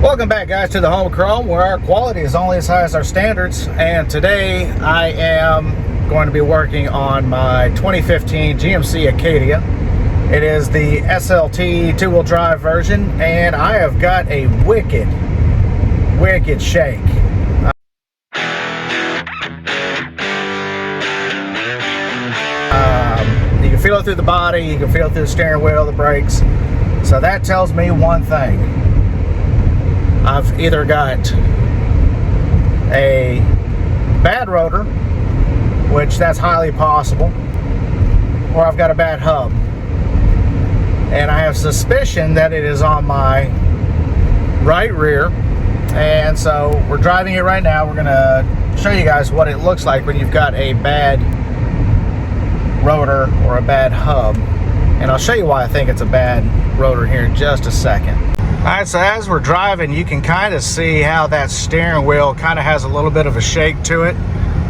Welcome back, guys, to the Home of Chrome, where our quality is only as high as our standards. And today I am going to be working on my 2015 GMC Acadia. It is the SLT two-wheel drive version, and I have got a wicked shake. You can feel it through the body, you can feel it through the steering wheel, the brakes. So that tells me one thing. I've either got a bad rotor, which that's highly possible, or I've got a bad hub. And I have suspicion that it is on my right rear. And so we're driving it right now. We're gonna show you guys what it looks like when you've got a bad rotor or a bad hub. And I'll show you why I think it's a bad rotor here in just a second. Alright, so as we're driving, you can kind of see how that steering wheel kind of has a little bit of a shake to it.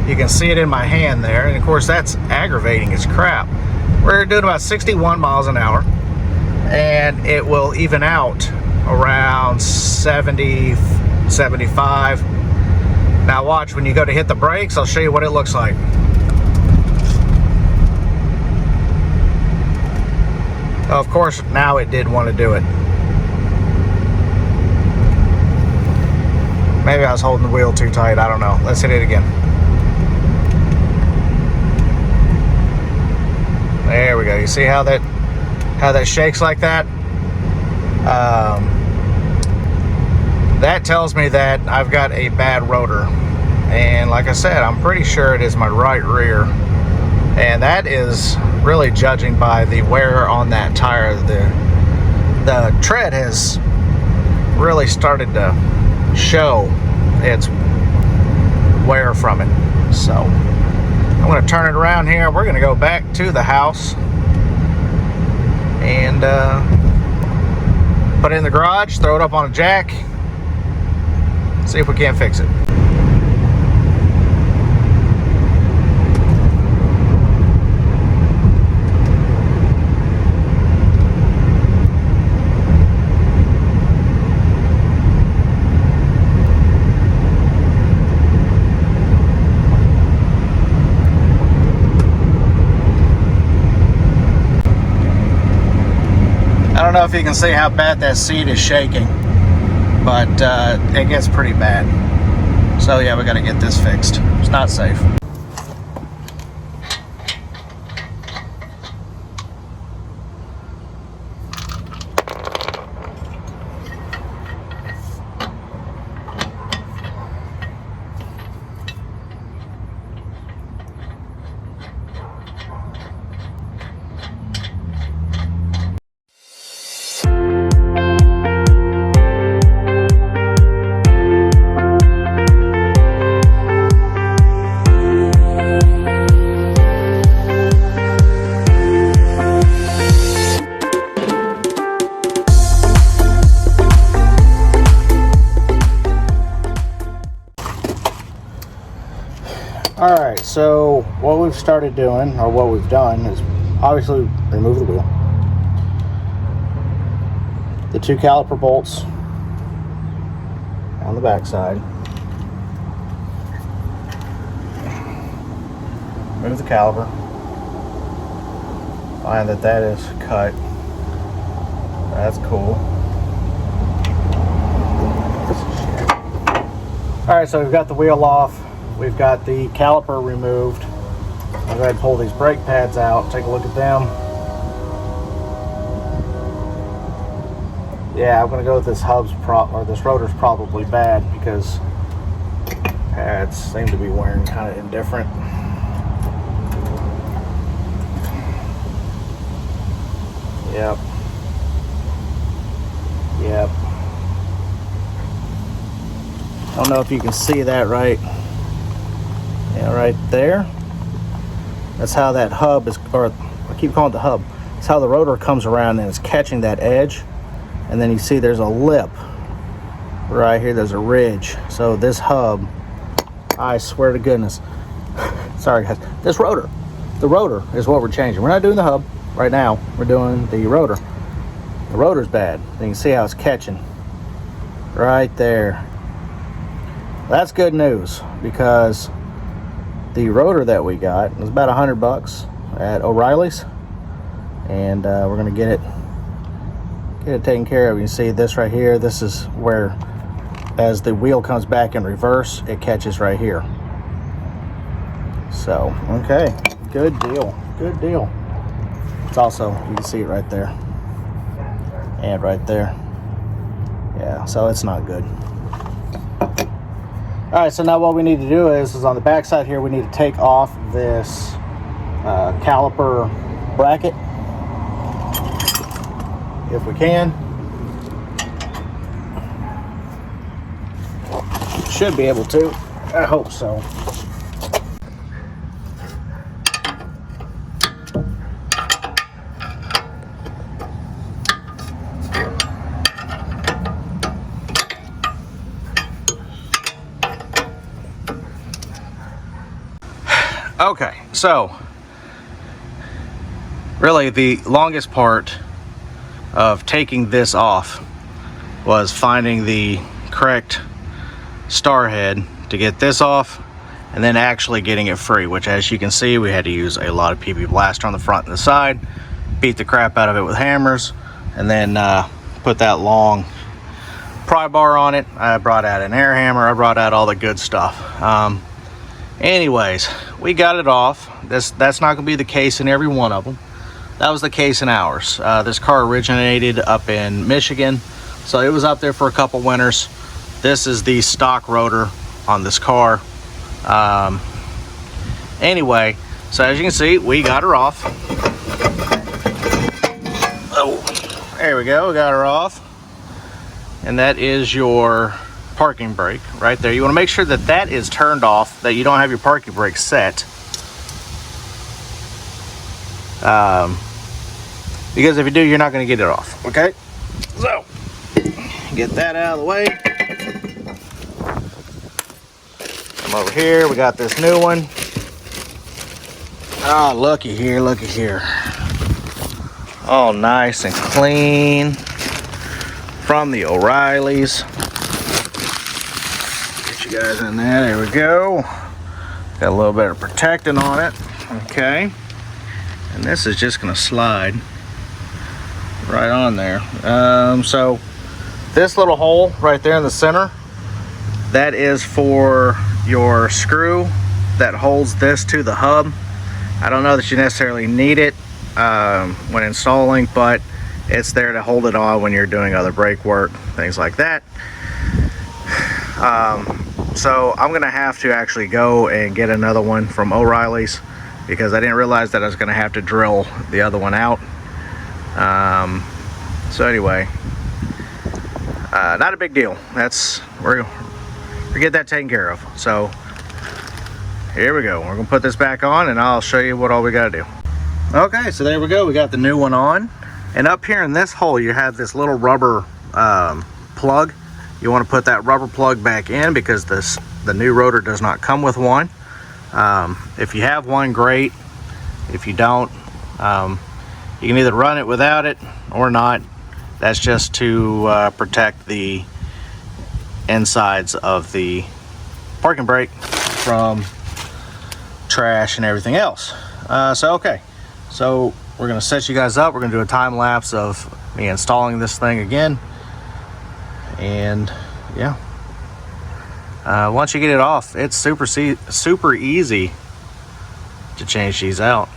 You can see it in my hand there, and of course that's aggravating as crap. We're doing about 61 miles an hour, and it will even out around 70, 75. Now watch, when you go to hit the brakes, I'll show you what it looks like. Of course, now it did want to do it. Maybe I was holding the wheel too tight, I don't know. Let's hit it again. There we go. You see how that shakes like that? That tells me that I've got a bad rotor. And like I said, I'm pretty sure it is my right rear. And that is really judging by the wear on that tire. The tread has really started to show its wear from it. So I'm going to turn it around here. We're going to go back to the house and put it in the garage, throw it up on a jack, see if we can't fix it. I don't know if you can see how bad that seat is shaking, but it gets pretty bad. So yeah, we got to get this fixed. It's not safe. Alright, so what we've started doing, or what we've done, is obviously remove the wheel. The two caliper bolts on the back side. Remove the caliper. Find that is cut. That's cool. Alright, so we've got the wheel off. We've got the caliper removed. I'll go ahead and pull these brake pads out, take a look at them. Yeah, I'm gonna go with this this rotor's probably bad because pads seem to be wearing kind of indifferent. Yep. I don't know if you can see that right. Yeah, right there. That's how that hub is, or I keep calling it the hub. It's how the rotor comes around and it's catching that edge. And then you see there's a lip right here. There's a ridge. So this hub, I swear to goodness. Sorry guys. This rotor, the rotor is what we're changing. We're not doing the hub right now. We're doing the rotor. The rotor's bad. You can see how it's catching. right there. That's good news, because the rotor that we got was about $100 at O'Reilly's, and we're gonna get it taken care of. You can see this right here. This is where, as the wheel comes back in reverse, it catches right here. So, okay, good deal, good deal. It's also, you can see it right there and right there. Yeah, so it's not good. All right, so now what we need to do is on the back side here, we need to take off this caliper bracket, if we can. Should be able to, I hope so. Okay, so really the longest part of taking this off was finding the correct star head to get this off, and then actually getting it free, which, as you can see, we had to use a lot of PP Blaster on the front and the side, beat the crap out of it with hammers, and then put that long pry bar on it. I brought out an air hammer, I brought out all the good stuff. Anyways, we got it off. That's not gonna be the case in every one of them. That was the case in ours. This car originated up in Michigan, so it was up there for a couple winters. This is the stock rotor on this car. Anyway, so as you can see, we got her off. Oh, there we go, we got her off. And that is your parking brake right there. You want to make sure that that is turned off, that you don't have your parking brake set. Because if you do, you're not going to get it off. Okay, so get that out of the way. Come over here, we got this new one. Oh, looky here, looky here. All nice and clean from the O'Reilly's. Get you guys in there. There we go. Got a little bit of protecting on it. Okay. And this is just going to slide right on there. So this little hole right there in the center, that is for your screw that holds this to the hub. I don't know that you necessarily need it when installing, but it's there to hold it on when you're doing other brake work, things like that. So I'm gonna have to actually go and get another one from O'Reilly's, because I didn't realize that I was gonna have to drill the other one out. So anyway, not a big deal. We're get that taken care of. So here we go. We're gonna put this back on, and I'll show you what all we gotta do. Okay, so there we go. We got the new one on, and up here in this hole you have this little rubber plug. You want to put that rubber plug back in, because the new rotor does not come with one. If you have one, great. If you don't, you can either run it without it or not. That's just to protect the insides of the parking brake from trash and everything else. Okay, so we're gonna set you guys up. We're gonna do a time lapse of me installing this thing again, and yeah, once you get it off, it's super easy to change these out.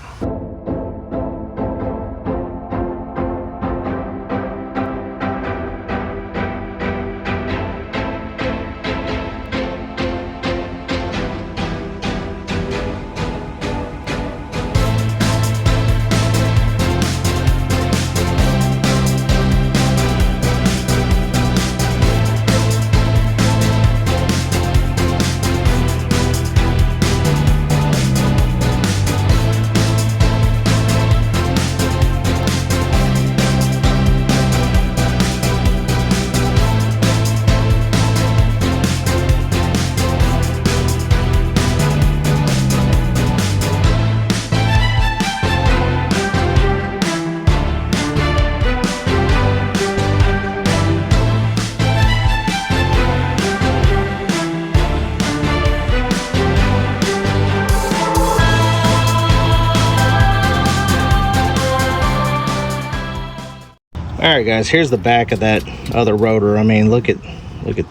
Alright guys, here's the back of that other rotor. I mean, look at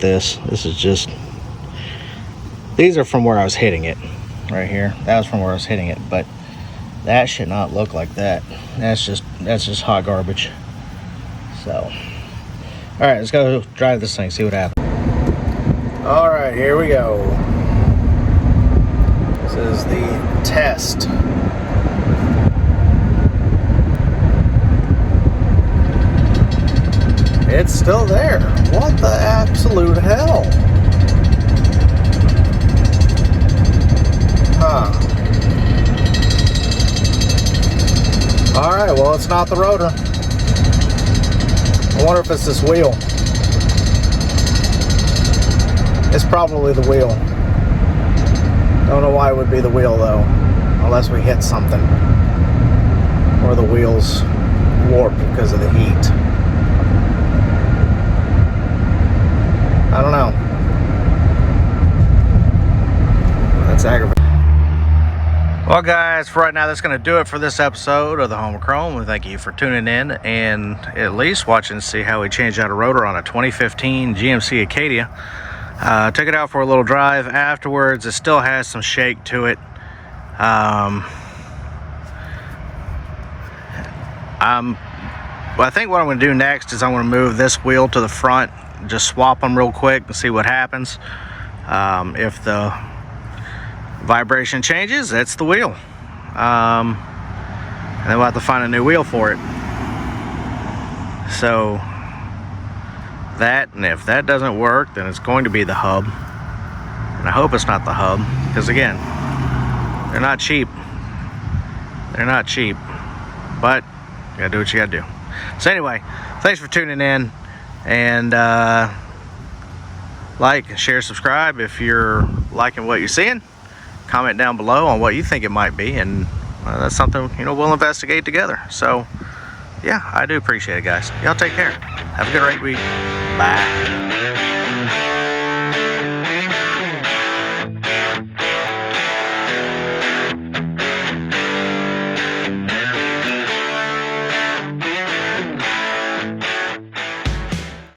this. This is just, these are from where I was hitting it right here. That was from where I was hitting it, but that should not look like that. That's just hot garbage. So alright, let's go drive this thing, see what happens. Alright, here we go. This is the test. It's still there. What the absolute hell? Huh. Alright, well, it's not the rotor. I wonder if it's this wheel. It's probably the wheel. Don't know why it would be the wheel though. Unless we hit something. Or the wheels warp because of the heat. I don't know. That's aggravating. Well guys, for right now that's going to do it for this episode of the Home of Chrome. We thank you for tuning in and at least watching to see how we change out a rotor on a 2015 GMC Acadia. Took it out for a little drive afterwards. It still has some shake to it. I think what I'm going to do next is I'm going to move this wheel to the front, just swap them real quick and see what happens. If the vibration changes, that's the wheel. And then we'll have to find a new wheel for it. So that, and if that doesn't work, then it's going to be the hub. And I hope it's not the hub, because again, they're not cheap. They're not cheap, but you gotta do what you gotta do. So anyway, thanks for tuning in, and like, share, subscribe if you're liking what you're seeing. Comment down below on what you think it might be, and that's something, you know, we'll investigate together. So yeah, I do appreciate it, guys. Y'all take care. Have a good week. Bye.